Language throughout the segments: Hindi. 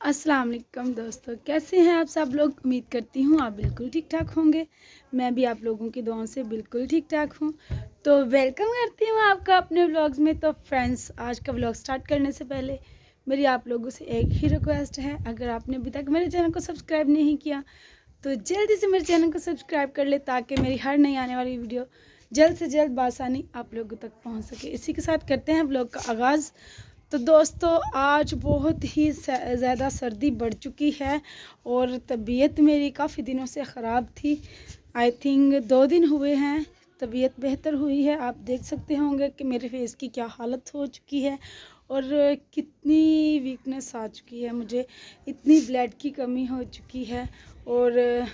अस्सलाम वालेकुम दोस्तों, कैसे हैं आप सब लोग। उम्मीद करती हूँ आप बिल्कुल ठीक ठाक होंगे। मैं भी आप लोगों की दुआओं से बिल्कुल ठीक ठाक हूँ। तो वेलकम करती हूँ आपका अपने व्लॉग्स में। तो फ्रेंड्स, आज का व्लॉग स्टार्ट करने से पहले मेरी आप लोगों से एक ही रिक्वेस्ट है, अगर आपने अभी तक मेरे चैनल को सब्सक्राइब नहीं किया तो जल्दी से मेरे चैनल को सब्सक्राइब कर ले, ताकि मेरी हर नई आने वाली वीडियो जल्द से जल्द बासानी आप लोगों तक पहुँच सके। इसी के साथ करते हैं व्लॉग का आगाज़। तो दोस्तों, आज बहुत ही ज़्यादा सर्दी बढ़ चुकी है और तबीयत मेरी काफ़ी दिनों से ख़राब थी। आई थिंक 2 दिन हुए हैं तबीयत बेहतर हुई है। आप देख सकते होंगे कि मेरे फेस की क्या हालत हो चुकी है और कितनी वीकनेस आ चुकी है, मुझे इतनी ब्लड की कमी हो चुकी है और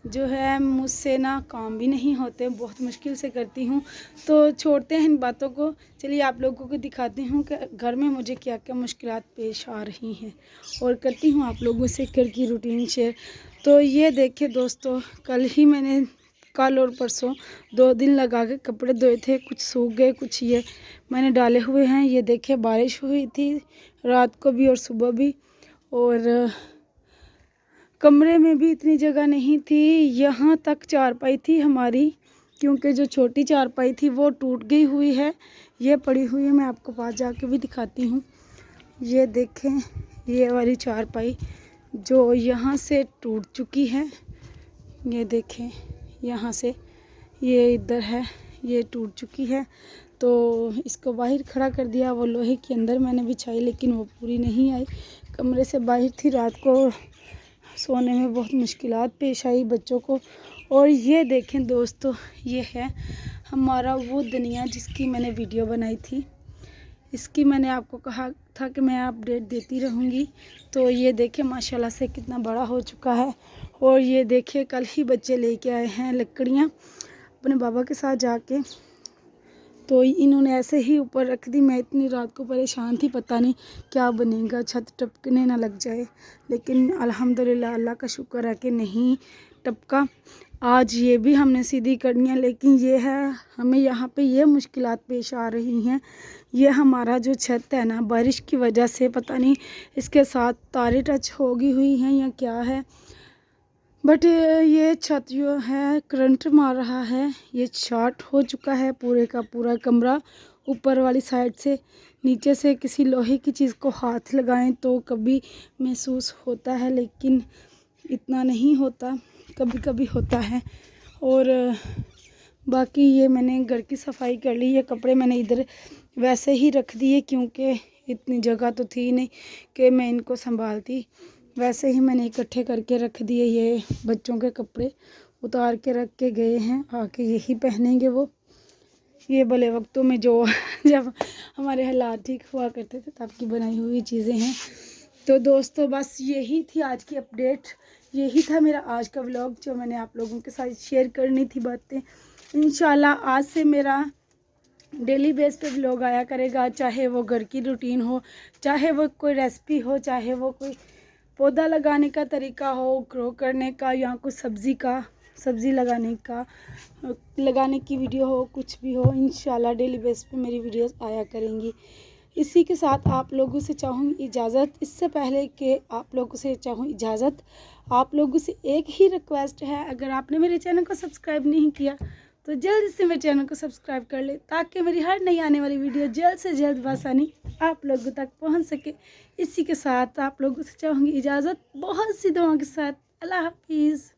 जो है मुझसे ना काम भी नहीं होते, बहुत मुश्किल से करती हूँ। तो छोड़ते हैं इन बातों को, चलिए आप लोगों को दिखाती हूँ कि घर में मुझे क्या क्या मुश्किलात पेश आ रही हैं और करती हूँ आप लोगों से घर की रूटीन शेयर। तो ये देखिए दोस्तों, कल और परसों 2 दिन लगा के कपड़े धोए थे, कुछ सूख गए, कुछ ये मैंने डाले हुए हैं। ये देखिए, बारिश हुई थी रात को भी और सुबह भी, और कमरे में भी इतनी जगह नहीं थी। यहाँ तक चारपाई थी हमारी, क्योंकि जो छोटी चारपाई थी वो टूट गई हुई है, ये पड़ी हुई है। मैं आपको पास जाके भी दिखाती हूँ। ये देखें, ये वाली चारपाई जो यहाँ से टूट चुकी है, ये देखें यहाँ से, ये इधर है, ये टूट चुकी है। तो इसको बाहर खड़ा कर दिया, वो लोहे के अंदर मैंने बिछाई, लेकिन वो पूरी नहीं आई, कमरे से बाहर थी। रात को सोने में बहुत मुश्किलात पेश आई बच्चों को। और ये देखें दोस्तों, ये है हमारा वो धनिया जिसकी मैंने वीडियो बनाई थी। इसकी मैंने आपको कहा था कि मैं अपडेट देती रहूँगी। तो ये देखें माशाल्लाह से कितना बड़ा हो चुका है। और ये देखें, कल ही बच्चे लेके आए हैं लकड़ियाँ अपने बाबा के साथ जाके, तो इन्होंने ऐसे ही ऊपर रख दी। मैं इतनी रात को परेशान थी, पता नहीं क्या बनेगा, छत टपकने ना लग जाए, लेकिन अल्हम्दुलिल्लाह अल्लाह का शुक्र है कि नहीं टपका। आज ये भी हमने सीधी करनी है, लेकिन ये है हमें यहाँ पे ये मुश्किलात पेश आ रही हैं। ये हमारा जो छत है ना, बारिश की वजह से पता नहीं इसके साथ तारें टच होगी हुई हैं या क्या है, बट ये छत जो है करंट मार रहा है। ये शॉर्ट हो चुका है पूरे का पूरा कमरा, ऊपर वाली साइड से। नीचे से किसी लोहे की चीज़ को हाथ लगाएं तो कभी महसूस होता है, लेकिन इतना नहीं होता, कभी कभी होता है। और बाकी ये मैंने घर की सफाई कर ली। ये कपड़े मैंने इधर वैसे ही रख दिए, क्योंकि इतनी जगह तो थी नहीं कि मैं इनको संभालती। वैसे ही मैंने इकट्ठे करके रख दिए। ये बच्चों के कपड़े उतार के रख के गए हैं, आके यही पहनेंगे वो। ये भले वक्तों में जो जब हमारे हालात ठीक हुआ करते थे तब की बनाई हुई चीज़ें हैं। तो दोस्तों, बस यही थी आज की अपडेट, यही था मेरा आज का व्लॉग जो मैंने आप लोगों के साथ शेयर करनी थी बातें। इंशाल्लाह आज से मेरा डेली बेस पे व्लॉग आया करेगा, चाहे वो घर की रूटीन हो, चाहे वो कोई रेसिपी हो, चाहे वो कोई पौधा लगाने का तरीका हो, ग्रो करने का, या कुछ सब्ज़ी लगाने की वीडियो हो, कुछ भी हो। इंशाल्लाह डेली बेस पे मेरी वीडियोस आया करेंगी। इसी के साथ आप लोगों से चाहूँगी इजाज़त। इससे पहले कि आप लोगों से चाहूँ इजाज़त, आप लोगों से एक ही रिक्वेस्ट है, अगर आपने मेरे चैनल को सब्सक्राइब नहीं किया तो जल्द से मेरे चैनल को सब्सक्राइब कर ले, ताकि मेरी हर नई आने वाली वीडियो जल्द से जल्द बआसानी आप लोगों तक पहुंच सके। इसी के साथ आप लोगों से चाहूँगी इजाज़त, बहुत सी दुआओं के साथ। अल्लाह हाफिज़।